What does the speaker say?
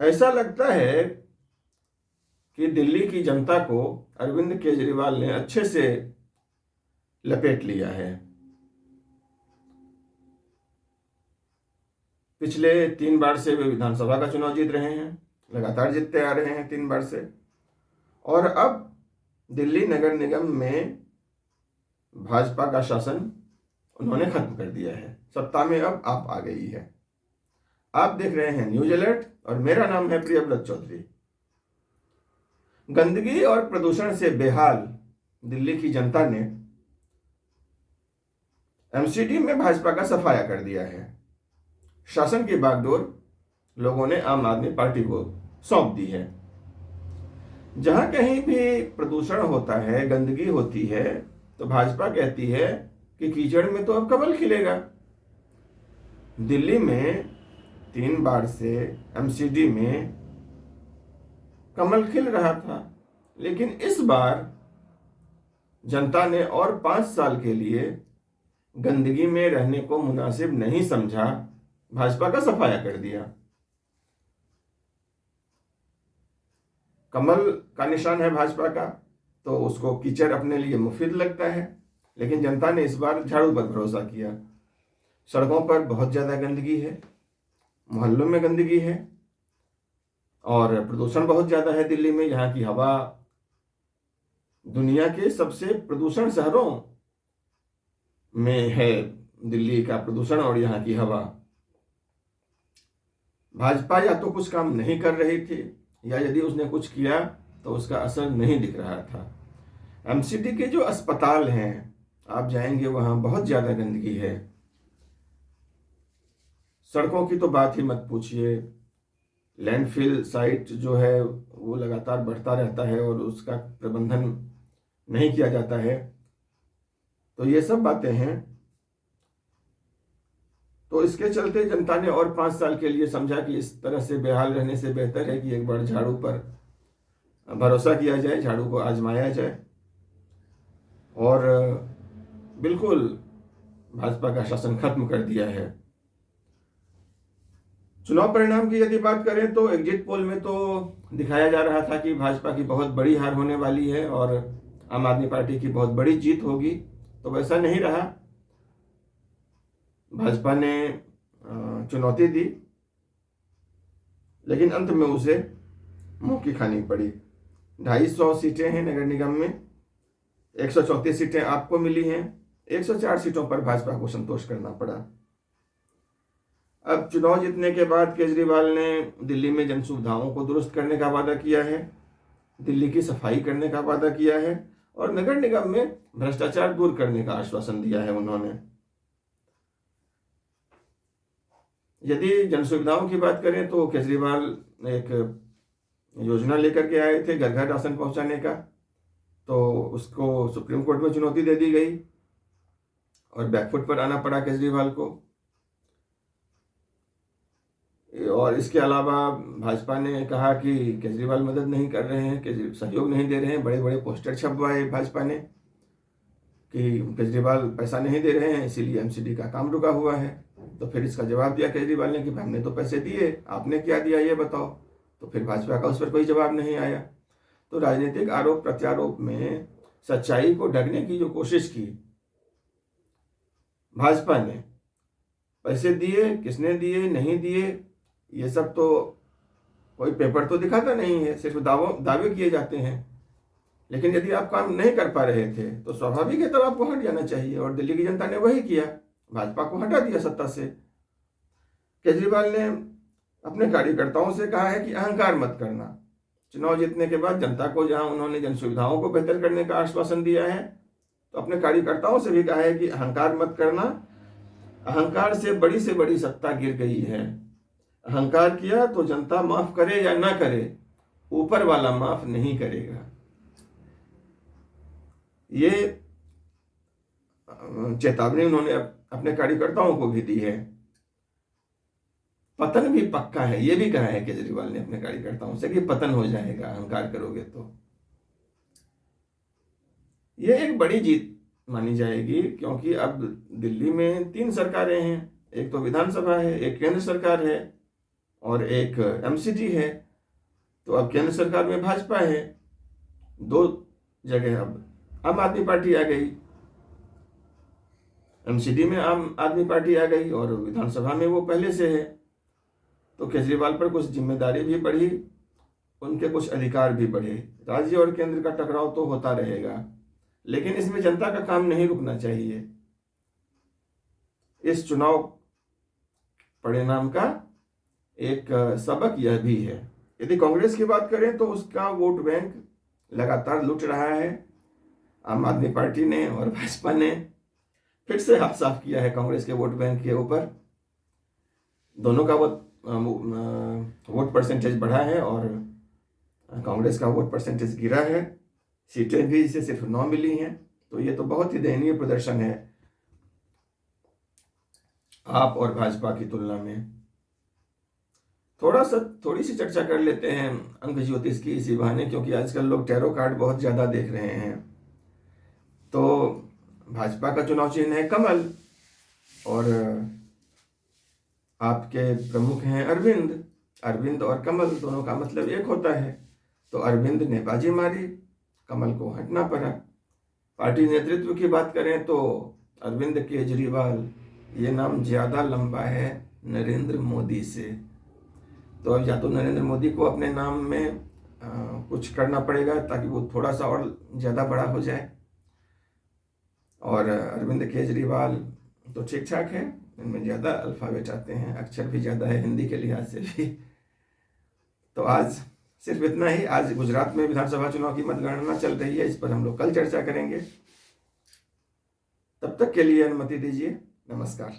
ऐसा लगता है कि दिल्ली की जनता को अरविंद केजरीवाल ने अच्छे से लपेट लिया है। पिछले 3 बार से वे विधानसभा का चुनाव जीत रहे हैं, लगातार जीतते आ रहे हैं 3 बार से। और अब दिल्ली नगर निगम में भाजपा का शासन उन्होंने खत्म कर दिया है। सत्ता में अब आप आ गई है। आप देख रहे हैं न्यूज अलर्ट और मेरा नाम है प्रियव्रत चौधरी। गंदगी और प्रदूषण से बेहाल दिल्ली की जनता ने एमसीडी में भाजपा का सफाया कर दिया है। शासन की बागडोर लोगों ने आम आदमी पार्टी को सौंप दी है। जहां कहीं भी प्रदूषण होता है, गंदगी होती है, तो भाजपा कहती है कि कीचड़ में तो अब कमल खिलेगा। दिल्ली में 3 बार से एमसीडी में कमल खिल रहा था, लेकिन इस बार जनता ने और 5 साल के लिए गंदगी में रहने को मुनासिब नहीं समझा, भाजपा का सफाया कर दिया। कमल का निशान है भाजपा का, तो उसको कीचड़ अपने लिए मुफीद लगता है, लेकिन जनता ने इस बार झाड़ू पर भरोसा किया। सड़कों पर बहुत ज़्यादा गंदगी है, मोहल्लों में गंदगी है और प्रदूषण बहुत ज़्यादा है दिल्ली में। यहाँ की हवा दुनिया के सबसे प्रदूषण शहरों में है, दिल्ली का प्रदूषण और यहाँ की हवा। भाजपा या तो कुछ काम नहीं कर रही थी, या यदि उसने कुछ किया तो उसका असर नहीं दिख रहा था। एमसीडी के जो अस्पताल हैं, आप जाएंगे वहाँ बहुत ज़्यादा गंदगी है। सड़कों की तो बात ही मत पूछिए। लैंडफिल साइट जो है वो लगातार बढ़ता रहता है और उसका प्रबंधन नहीं किया जाता है। तो ये सब बातें हैं। तो इसके चलते जनता ने और 5 साल के लिए समझा कि इस तरह से बेहाल रहने से बेहतर है कि एक बार झाड़ू पर भरोसा किया जाए, झाड़ू को आजमाया जाए और बिल्कुल भाजपा का शासन खत्म कर दिया है। चुनाव परिणाम की यदि बात करें तो एग्जिट पोल में तो दिखाया जा रहा था कि भाजपा की बहुत बड़ी हार होने वाली है और आम आदमी पार्टी की बहुत बड़ी जीत होगी, तो वैसा नहीं रहा। भाजपा ने चुनौती दी, लेकिन अंत में उसे मुंह की खानी पड़ी। 250 सीटें हैं नगर निगम में, 134 सीटें आपको मिली हैं, 104 सीटों पर भाजपा को संतोष करना पड़ा। अब चुनाव जीतने के बाद केजरीवाल ने दिल्ली में जन सुविधाओं को दुरुस्त करने का वादा किया है, दिल्ली की सफाई करने का वादा किया है और नगर निगम में भ्रष्टाचार दूर करने का आश्वासन दिया है उन्होंने। यदि जन सुविधाओं की बात करें तो केजरीवाल एक योजना लेकर के आए थे घर घर राशन पहुंचाने का, तो उसको सुप्रीम कोर्ट में चुनौती दे दी गई और बैकफुट पर आना पड़ा केजरीवाल को। और इसके अलावा भाजपा ने कहा कि केजरीवाल मदद नहीं कर रहे हैं, सहयोग नहीं दे रहे हैं। बड़े बड़े पोस्टर छपवाए भाजपा ने कि केजरीवाल पैसा नहीं दे रहे हैं, इसीलिए एमसीडी का काम रुका हुआ है। तो फिर इसका जवाब दिया केजरीवाल ने कि हमने तो पैसे दिए, आपने क्या दिया ये बताओ। तो फिर भाजपा का उस पर कोई जवाब नहीं आया। तो राजनीतिक आरोप प्रत्यारोप में सच्चाई को ढकने की जो कोशिश की भाजपा ने, पैसे दिए, किसने दिए, नहीं दिए, ये सब तो कोई पेपर तो दिखाता नहीं है, सिर्फ दावे किए जाते हैं। लेकिन यदि आप काम नहीं कर पा रहे थे तो स्वाभाविक है तब आपको हट जाना चाहिए, और दिल्ली की जनता ने वही किया, भाजपा को हटा दिया सत्ता से। केजरीवाल ने अपने कार्यकर्ताओं से कहा है कि अहंकार मत करना। चुनाव जीतने के बाद जनता को जहां उन्होंने जन सुविधाओं को बेहतर करने का आश्वासन दिया है, तो अपने कार्यकर्ताओं से भी कहा है कि अहंकार मत करना। अहंकार से बड़ी सत्ता गिर गई है। अहंकार किया तो जनता माफ करे या ना करे, ऊपर वाला माफ नहीं करेगा। ये चेतावनी उन्होंने अपने कार्यकर्ताओं को भी दी है। पतन भी पक्का है, ये भी कहा है केजरीवाल ने अपने कार्यकर्ताओं से कि पतन हो जाएगा अहंकार करोगे तो। ये एक बड़ी जीत मानी जाएगी, क्योंकि अब दिल्ली में 3 सरकारें हैं, एक तो विधानसभा है, एक केंद्र सरकार है और एक एमसीडी है। तो अब केंद्र सरकार में भाजपा है, 2 जगह अब आम आदमी पार्टी आ गई, एमसीडी में आम आदमी पार्टी आ गई और विधानसभा में वो पहले से है। तो केजरीवाल पर कुछ जिम्मेदारी भी बढ़ी, उनके कुछ अधिकार भी बढ़े। राज्य और केंद्र का टकराव तो होता रहेगा, लेकिन इसमें जनता का काम नहीं रुकना चाहिए। इस चुनाव परिणाम का एक सबक यह भी है। यदि कांग्रेस की बात करें तो उसका वोट बैंक लगातार लुट रहा है। आम आदमी पार्टी ने और भाजपा ने फिर से हाथ साफ किया है कांग्रेस के वोट बैंक के ऊपर। दोनों का वोट परसेंटेज बढ़ा है और कांग्रेस का वोट परसेंटेज गिरा है। सीटें भी इसे सिर्फ 9 मिली हैं। तो ये तो बहुत ही दयनीय प्रदर्शन है आप और भाजपा की तुलना में। थोड़ी सी चर्चा कर लेते हैं अंक ज्योतिष की इसी बहाने, क्योंकि आजकल लोग टैरो कार्ड बहुत ज़्यादा देख रहे हैं। तो भाजपा का चुनाव चिन्ह है कमल और आपके प्रमुख हैं अरविंद। अरविंद और कमल दोनों का मतलब एक होता है। तो अरविंद ने बाजी मारी, कमल को हटना पड़ा। पार्टी नेतृत्व की बात करें तो अरविंद केजरीवाल, ये नाम ज़्यादा लंबा है नरेंद्र मोदी से। तो अब या तो नरेंद्र मोदी को अपने नाम में कुछ करना पड़ेगा ताकि वो थोड़ा सा और ज़्यादा बड़ा हो जाए। और अरविंद केजरीवाल तो ठीक ठाक है, इनमें ज़्यादा अल्फ़ाबेट आते हैं, अक्षर भी ज़्यादा है हिंदी के लिहाज से भी। तो आज सिर्फ इतना ही। आज गुजरात में विधानसभा चुनाव की मतगणना चल रही है, इस पर हम लोग कल चर्चा करेंगे। तब तक के लिए अनुमति दीजिए। नमस्कार।